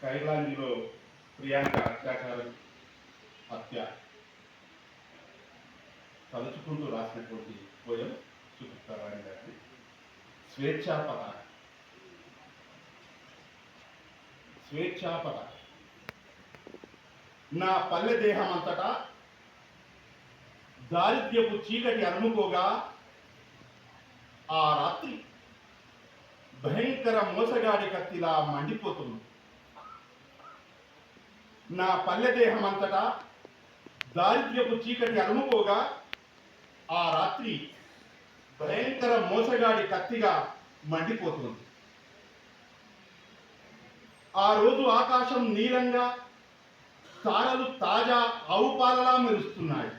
ఖైర్లాంజీలో ప్రియాంక అత్యాచారం హత్య తలుచుకుంటూ రాసినటువంటి పోయం చూపిస్తారాని గారి స్వేచ్ఛా పతాక. స్వేచ్ఛా పతాక. నా పల్లె దేహం అంతటా దారిద్ర్యపు చీకటి అలుముకోగా ఆ రాత్రి భయంకర మోసగాడి కత్తిలా మండిపోతుంది. నా పల్లె దేహం అంతటా దారిద్ర్యపు చీకటి అలుముకోగా ఆ రాత్రి భయంకర మోసగాడి కత్తిగా మండిపోతుంది. ఆ రోజు ఆకాశం నీలంగా, తారలు తాజా ఆవు పాలలా మెరుస్తున్నాయి.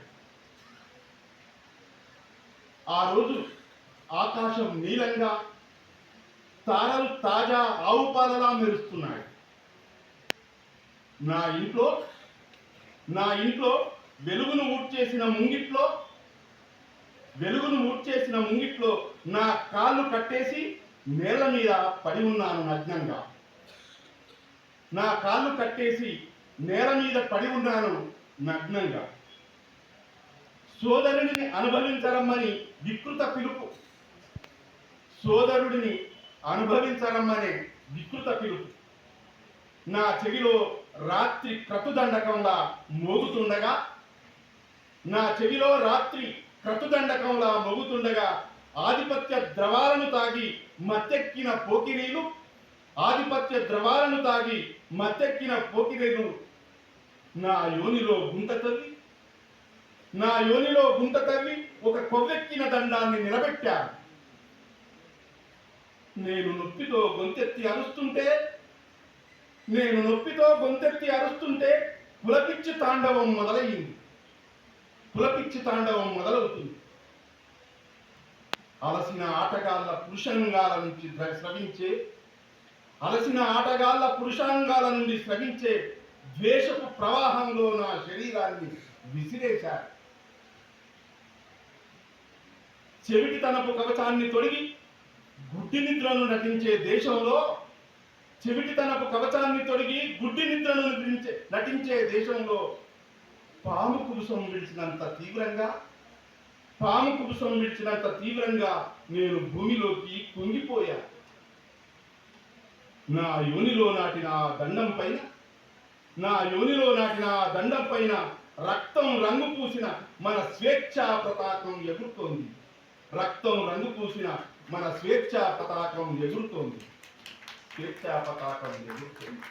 ఆ రోజు ఆకాశం నీలంగా, తారలు తాజా ఆవు పాలలా మెరుస్తున్నాయి. నా ఇంట్లో వెలుగును ఊడ్చేసిన ముంగిట్లో నా కాళ్ళు కట్టేసి నేల మీద పడి ఉన్నాను నగ్నంగా. నా కాళ్ళు కట్టేసి నేల మీద పడి ఉన్నాను నగ్నంగా. సోదరుడిని అనుభవించరమ్మని వికృత పిలుపు. సోదరుడిని అనుభవించరమ్మనే వికృత పిలుపు నా చెవిలో రాత్రి క్రతుదండకంలా మోగుతుండగా, నా చెవిలో రాత్రి క్రతుదండకంలా మోగుతుండగా ఆధిపత్య ద్రవాలను తాగి మత్తెక్కిన పోకిరీలు, ఆధిపత్య ద్రవాలను తాగి మత్తెక్కిన పోకిరీలు నా యోనిలో గుంట తవ్వి ఒక కొవ్వెక్కిన దండాన్ని నిలబెట్టారు. నేను నొప్పితో గొంతెత్తి అరుస్తుంటే పులపిచ్చి తాండవం మొదలవుతుంది. అలసిన ఆటగాళ్ళ పురుషాంగాల నుండి స్రవించే ద్వేషపు ప్రవాహంలో నా శరీరాన్ని విసిరేశారు. చెవిటితనపు కవచాన్ని తొడిగి గుడ్డి నిద్రను నటించే దేశంలో పాము కుబుసం విడిచినంత తీవ్రంగా నేను భూమిలోకి కుంగిపోయా. నా యోనిలో నాటిన దండం పైన రక్తం రంగు పూసిన మన స్వేచ్ఛా పతాకం ఎగురుతోంది. స్వేచ్ఛా పతాకం ఎగురుతోంది.